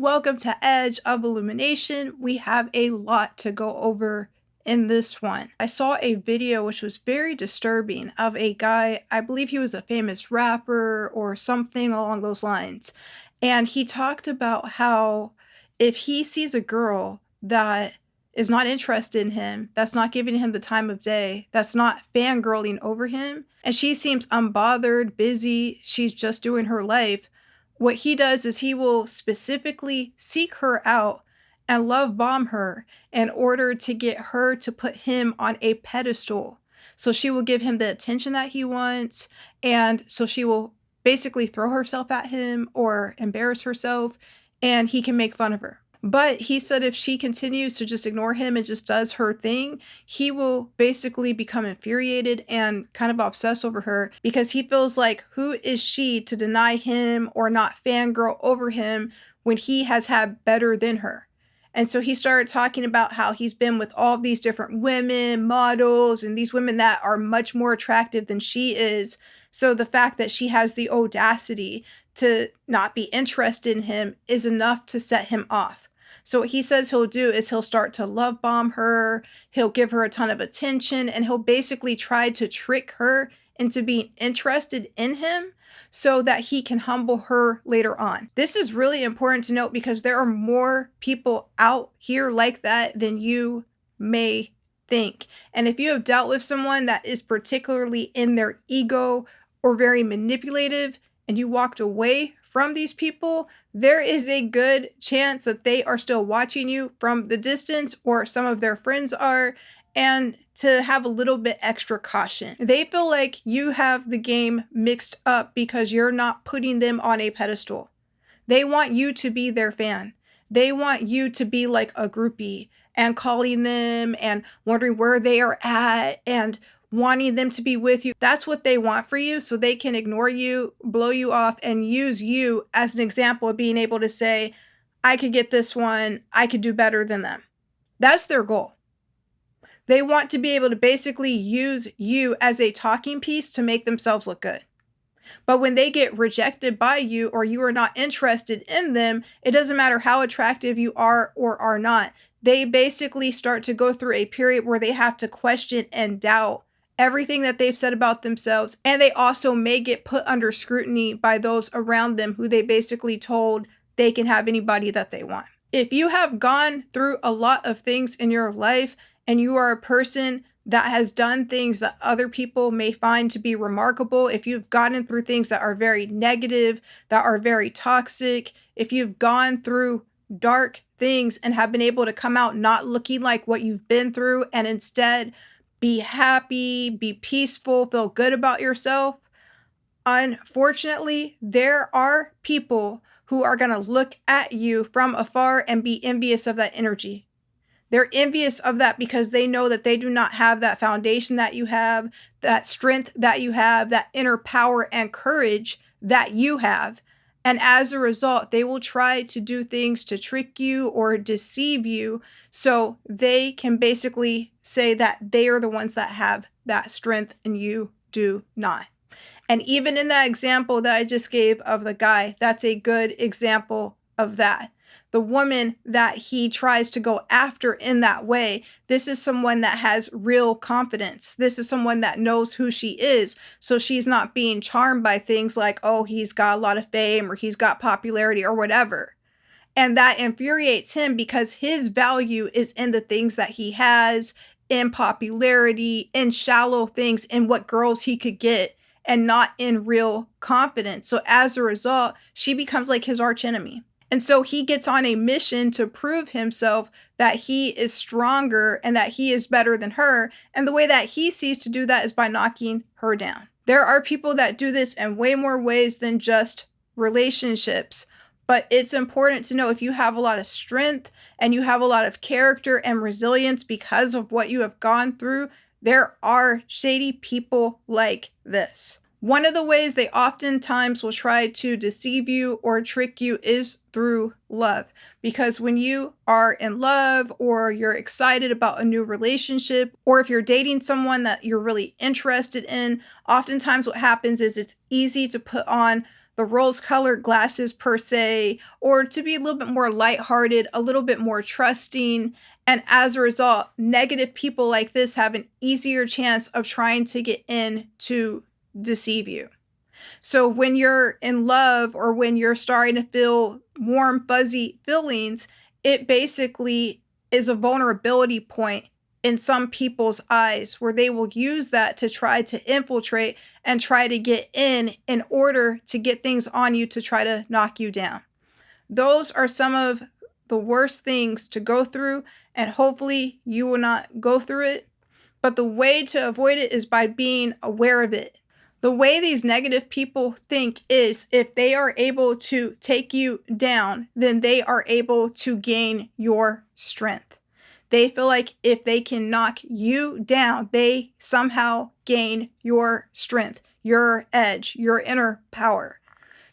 Welcome to Edge of Illumination. We have a lot to go over in this one. I saw a video which was very disturbing of a guy, I believe he was a famous rapper or something along those lines. And he talked about how if he sees a girl that is not interested in him, that's not giving him the time of day, that's not fangirling over him, and she seems unbothered, busy, she's just doing her life, what he does is he will specifically seek her out and love bomb her in order to get her to put him on a pedestal. So she will give him the attention that he wants, and so she will basically throw herself at him or embarrass herself, and he can make fun of her. But he said if she continues to just ignore him and just does her thing, he will basically become infuriated and kind of obsess over her because he feels like, who is she to deny him or not fangirl over him when he has had better than her? And so he started talking about how he's been with all these different women, models, and these women that are much more attractive than she is. So the fact that she has the audacity to not be interested in him is enough to set him off. So what he says he'll do is he'll start to love bomb her, he'll give her a ton of attention, and he'll basically try to trick her into being interested in him so that he can humble her later on. This is really important to note because there are more people out here like that than you may think. And if you have dealt with someone that is particularly in their ego or very manipulative and you walked away from these people, there is a good chance that they are still watching you from the distance, or some of their friends are, and to have a little bit extra caution. They feel like you have the game mixed up because you're not putting them on a pedestal. They want you to be their fan. They want you to be like a groupie and calling them and wondering where they are at and wanting them to be with you. That's what they want for you, so they can ignore you, blow you off, and use you as an example of being able to say, I could get this one, I could do better than them. That's their goal. They want to be able to basically use you as a talking piece to make themselves look good. But when they get rejected by you or you are not interested in them, it doesn't matter how attractive you are or are not. They basically start to go through a period where they have to question and doubt everything that they've said about themselves. And they also may get put under scrutiny by those around them who they basically told they can have anybody that they want. If you have gone through a lot of things in your life and you are a person that has done things that other people may find to be remarkable, if you've gotten through things that are very negative, that are very toxic, if you've gone through dark things and have been able to come out not looking like what you've been through and instead be happy, be peaceful, feel good about yourself, unfortunately, there are people who are going to look at you from afar and be envious of that energy. They're envious of that because they know that they do not have that foundation that you have, that strength that you have, that inner power and courage that you have. And as a result, they will try to do things to trick you or deceive you so they can basically say that they are the ones that have that strength and you do not. And even in that example that I just gave of the guy, that's a good example of that. The woman that he tries to go after in that way, this is someone that has real confidence. This is someone that knows who she is. So she's not being charmed by things like, oh, he's got a lot of fame or he's got popularity or whatever. And that infuriates him because his value is in the things that he has, in popularity, in shallow things, in what girls he could get, and not in real confidence. So as a result, she becomes like his archenemy. And so he gets on a mission to prove himself that he is stronger and that he is better than her. And the way that he sees to do that is by knocking her down. There are people that do this in way more ways than just relationships. But it's important to know if you have a lot of strength and you have a lot of character and resilience because of what you have gone through, there are shady people like this. One of the ways they oftentimes will try to deceive you or trick you is through love. Because when you are in love or you're excited about a new relationship, or if you're dating someone that you're really interested in, oftentimes what happens is it's easy to put on the rose-colored glasses per se, or to be a little bit more lighthearted, a little bit more trusting. And as a result, negative people like this have an easier chance of trying to get in to deceive you. So when you're in love or when you're starting to feel warm, fuzzy feelings, it basically is a vulnerability point in some people's eyes where they will use that to try to infiltrate and try to get in order to get things on you to try to knock you down. Those are some of the worst things to go through, and hopefully you will not go through it. But the way to avoid it is by being aware of it. The way these negative people think is if they are able to take you down, then they are able to gain your strength. They feel like if they can knock you down, they somehow gain your strength, your edge, your inner power.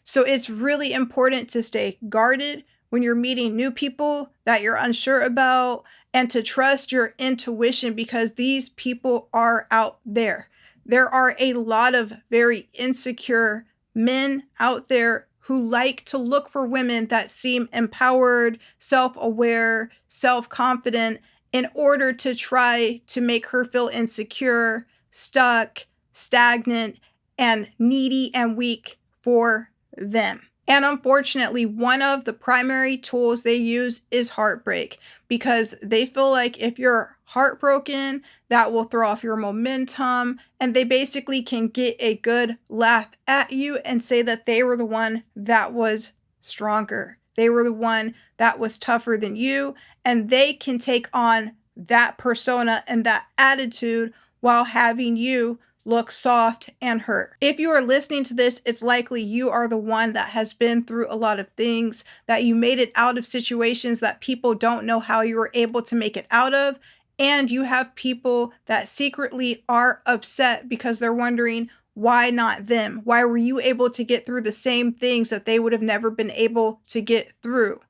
So it's really important to stay guarded when you're meeting new people that you're unsure about, and to trust your intuition because these people are out there. There are a lot of very insecure men out there who like to look for women that seem empowered, self-aware, self-confident in order to try to make her feel insecure, stuck, stagnant, and needy and weak for them. And unfortunately, one of the primary tools they use is heartbreak because they feel like if you're heartbroken, that will throw off your momentum, and they basically can get a good laugh at you and say that they were the one that was stronger. They were the one that was tougher than you, and they can take on that persona and that attitude while having you look soft and hurt. If you are listening to this, it's likely you are the one that has been through a lot of things, that you made it out of situations that people don't know how you were able to make it out of, and you have people that secretly are upset because they're wondering, why not them? Why were you able to get through the same things that they would have never been able to get through?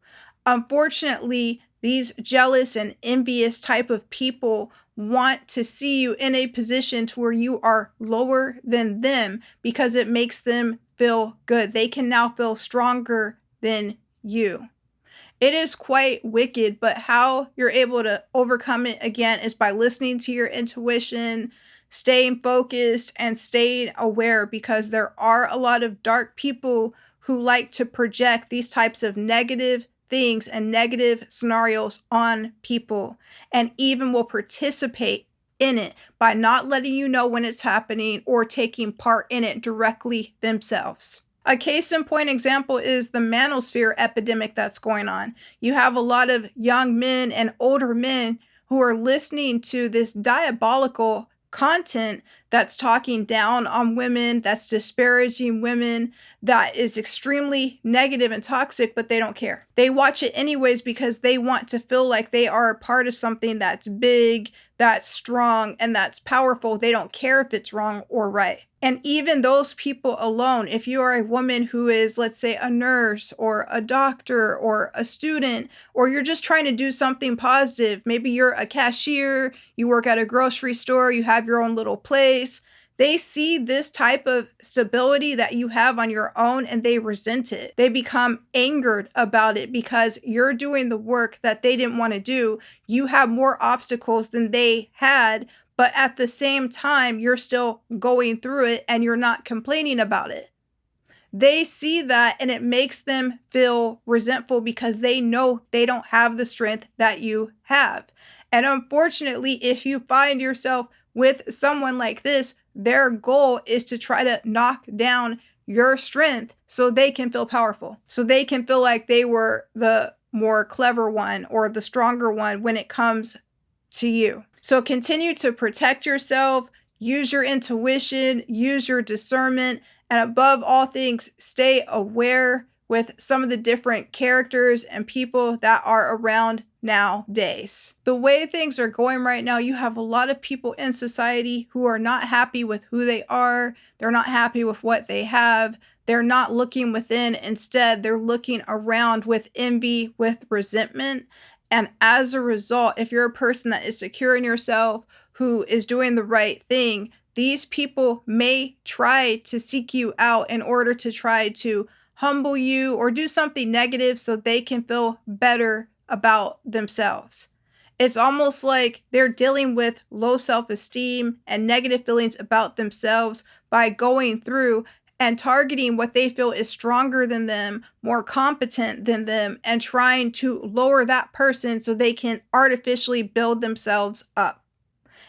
Unfortunately, these jealous and envious type of people want to see you in a position to where you are lower than them because it makes them feel good. They can now feel stronger than you. It is quite wicked, but how you're able to overcome it again is by listening to your intuition, staying focused, and staying aware because there are a lot of dark people who like to project these types of negative things and negative scenarios on people, and even will participate in it by not letting you know when it's happening or taking part in it directly themselves. A case in point example is the manosphere epidemic that's going on. You have a lot of young men and older men who are listening to this diabolical content that's talking down on women, that's disparaging women, that is extremely negative and toxic, but they don't care. They watch it anyways because they want to feel like they are a part of something that's big, that's strong, and that's powerful. They don't care if it's wrong or right. And even those people alone, if you are a woman who is, let's say, a nurse or a doctor or a student, or you're just trying to do something positive, maybe you're a cashier, you work at a grocery store, you have your own little place, they see this type of stability that you have on your own and they resent it. They become angered about it because you're doing the work that they didn't want to do. You have more obstacles than they had, but at the same time, you're still going through it and you're not complaining about it. They see that and it makes them feel resentful because they know they don't have the strength that you have. And unfortunately, if you find yourself with someone like this, their goal is to try to knock down your strength so they can feel powerful, so they can feel like they were the more clever one or the stronger one when it comes to you. So continue to protect yourself, use your intuition, use your discernment, and above all things, stay aware with some of the different characters and people that are around nowadays. The way things are going right now, you have a lot of people in society who are not happy with who they are. They're not happy with what they have. They're not looking within. Instead, they're looking around with envy, with resentment. And as a result, if you're a person that is secure in yourself, who is doing the right thing, these people may try to seek you out in order to try to humble you or do something negative so they can feel better about themselves. It's almost like they're dealing with low self-esteem and negative feelings about themselves by going through and targeting what they feel is stronger than them, more competent than them, and trying to lower that person so they can artificially build themselves up.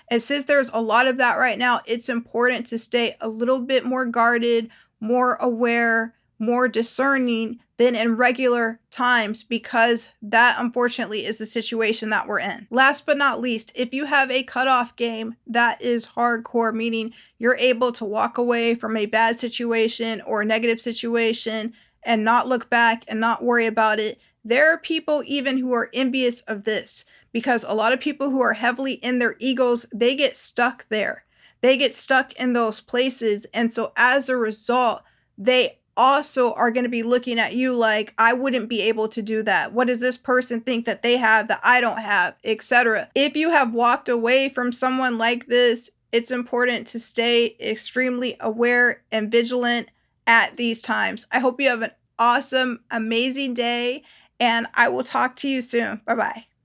And since there's a lot of that right now, it's important to stay a little bit more guarded, more aware, more discerning than in regular times, because that unfortunately is the situation that we're in. Last but not least, if you have a cutoff game that is hardcore, meaning you're able to walk away from a bad situation or a negative situation and not look back and not worry about it, there are people even who are envious of this, because a lot of people who are heavily in their egos, they get stuck there. They get stuck in those places. And so as a result, they also are going to be looking at you like, I wouldn't be able to do that. What does this person think that they have that I don't have, etc. If you have walked away from someone like this, it's important to stay extremely aware and vigilant at these times. I hope you have an awesome, amazing day, and I will talk to you soon. Bye-bye.